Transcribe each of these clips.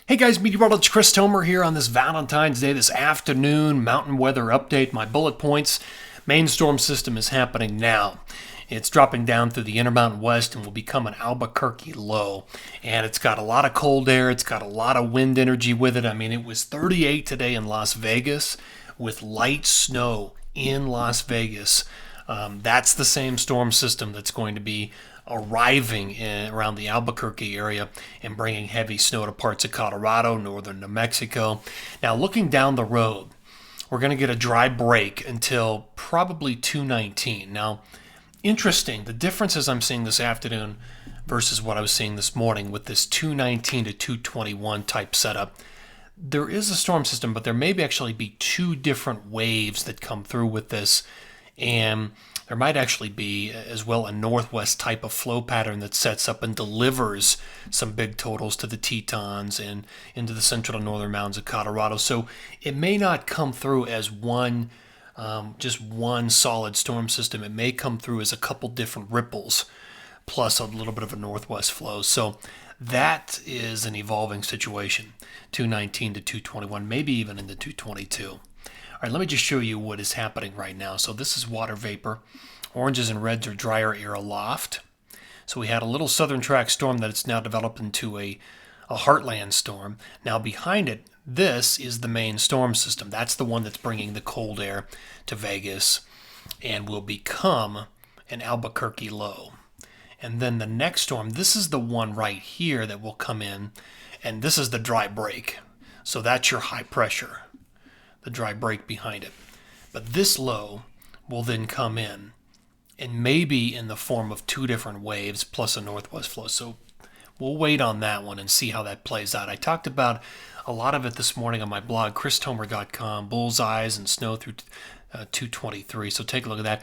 Hey guys, Meteorologist Chris Tomer here on this Valentine's Day, this afternoon mountain weather update. My bullet points: main storm system is happening now. It's dropping down through the Intermountain West and will become an Albuquerque low. And it's got a lot of cold air. It's got a lot of wind energy with it. I mean, it was 38 today in Las Vegas with light snow in Las Vegas. That's the same storm system that's going to be arriving around the Albuquerque area and bringing heavy snow to parts of Colorado, northern New Mexico. Now, looking down the road, we're going to get a dry break until probably 219. Now, interesting, the differences I'm seeing this afternoon versus what I was seeing this morning with this 219 to 221 type setup. There is a storm system, but there may actually be two different waves that come through with this. And there might actually be as well a northwest type of flow pattern that sets up and delivers some big totals to the Tetons and into the central and northern mountains of Colorado. So it may not come through as just one solid storm system. It may come through as a couple different ripples plus a little bit of a northwest flow. So that is an evolving situation, 219 to 221, maybe even into 222. All right, let me just show you what is happening right now. So this is water vapor. Oranges and reds are drier air aloft. So we had a little southern track storm that it's now developed into a heartland storm. Now behind it, this is the main storm system. That's the one that's bringing the cold air to Vegas and will become an Albuquerque low. And then the next storm, this is the one right here that will come in, and this is the dry break. So that's your high pressure, the dry break behind it. But this low will then come in and maybe in the form of two different waves plus a northwest flow. So we'll wait on that one and see how that plays out. I talked about a lot of it this morning on my blog, christomer.com, bullseyes and snow through 223. So take a look at that.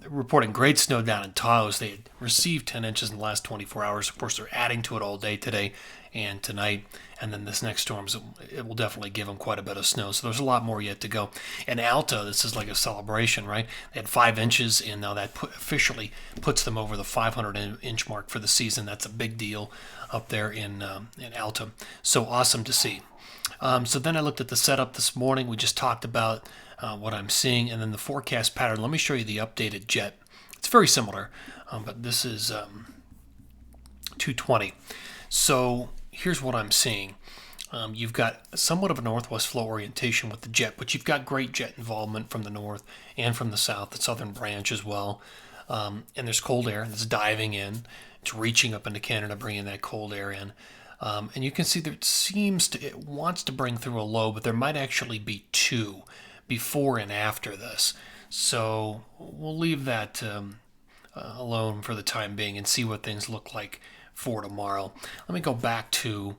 Reporting great snow down in Taos. They had received 10 inches in the last 24 hours. Of course, they're adding to it all day today and tonight. And then this next storm, it will definitely give them quite a bit of snow. So there's a lot more yet to go. In Alta, this is like a celebration, right? They had 5 inches, and now that officially puts them over the 500-inch mark for the season. That's a big deal up there in Alta. So awesome to see. So then I looked at the setup this morning. We just talked about what I'm seeing, and then the forecast pattern. Let me show you the updated jet. It's very similar, but this is 220. So here's what I'm seeing. You've got somewhat of a northwest flow orientation with the jet, but you've got great jet involvement from the north and from the south, the southern branch as well. And there's cold air that's diving in. It's reaching up into Canada, bringing that cold air in. And you can see that it wants to bring through a low, but there might actually be two before and after this. So we'll leave that alone for the time being and see what things look like for tomorrow. Let me go back to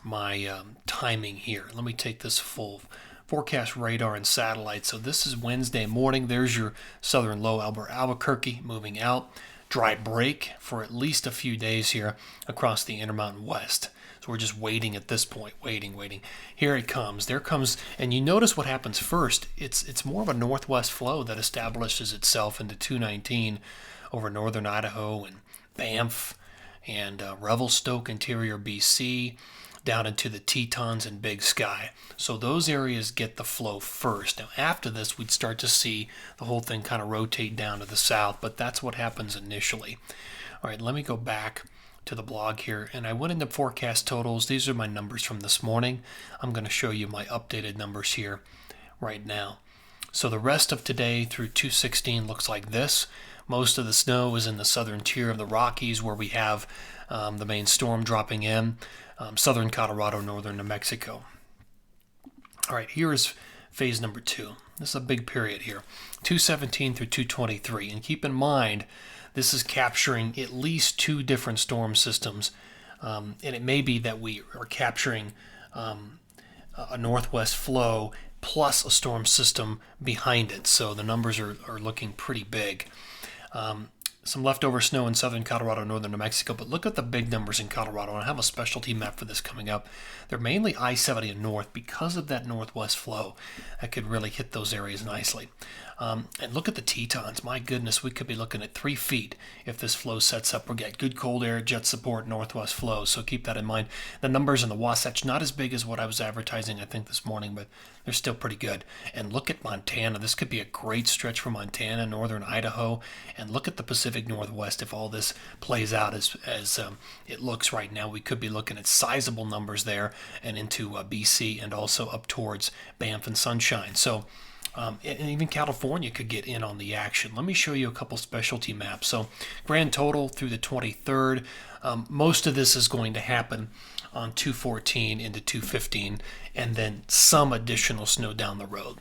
my timing here. Let me take this full forecast radar and satellite. So this is Wednesday morning. There's your southern low, Albuquerque, moving out. Dry break for at least a few days here across the Intermountain West. So we're just waiting at this point, waiting. Here it comes. There comes, and you notice what happens first. It's more of a northwest flow that establishes itself into 219 over northern Idaho and Banff and Revelstoke, interior BC, down into the Tetons and Big Sky. So those areas get the flow first. Now after this, we'd start to see the whole thing kind of rotate down to the south, but that's what happens initially. All right, let me go back to the blog here, and I went into forecast totals. These are my numbers from this morning. I'm going to show you my updated numbers here right now. So the rest of today through 216 looks like this. Most of the snow is in the southern tier of the Rockies where we have the main storm dropping in, southern Colorado, northern New Mexico. All right, here is phase number 2. This is a big period here, 217 through 223. And keep in mind, this is capturing at least two different storm systems. And it may be that we are capturing a northwest flow plus a storm system behind it. So the numbers are looking pretty big. some leftover snow in southern Colorado, northern New Mexico, but look at the big numbers in Colorado. And I have a specialty map for this coming up. They're mainly I-70 and north because of that northwest flow. That could really hit those areas nicely. And look at the Tetons. My goodness, we could be looking at 3 feet if this flow sets up. We'll get good cold air, jet support, northwest flow. So keep that in mind. The numbers in the Wasatch, not as big as what I was advertising, I think, this morning, but they're still pretty good. And look at Montana. This could be a great stretch for Montana, northern Idaho. And look at the Pacific Northwest. If all this plays out as it looks right now, we could be looking at sizable numbers there and into BC and also up towards Banff and Sunshine. So and even California could get in on the action. Let me show you a couple specialty maps. So grand total through the 23rd. Most of this is going to happen on 214 into 215, and then some additional snow down the road.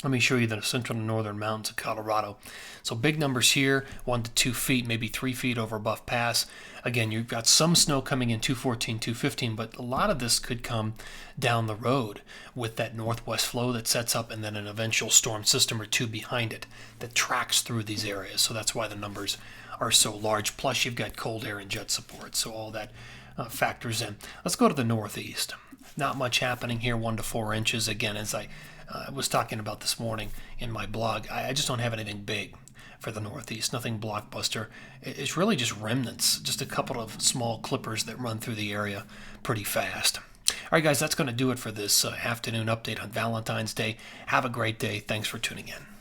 Let me show you the central and northern mountains of Colorado. So big numbers here, 1 to 2 feet, maybe 3 feet over Buff Pass. Again, you've got some snow coming in 214, 215, but a lot of this could come down the road with that northwest flow that sets up and then an eventual storm system or two behind it that tracks through these areas. So that's why the numbers are so large. Plus, you've got cold air and jet support, so all that factors in. Let's go to the northeast. Not much happening here, 1 to 4 inches. Again, as I was talking about this morning in my blog, I just don't have anything big for the Northeast, nothing blockbuster. It's really just remnants, just a couple of small clippers that run through the area pretty fast. All right, guys, that's going to do it for this afternoon update on Valentine's Day. Have a great day. Thanks for tuning in.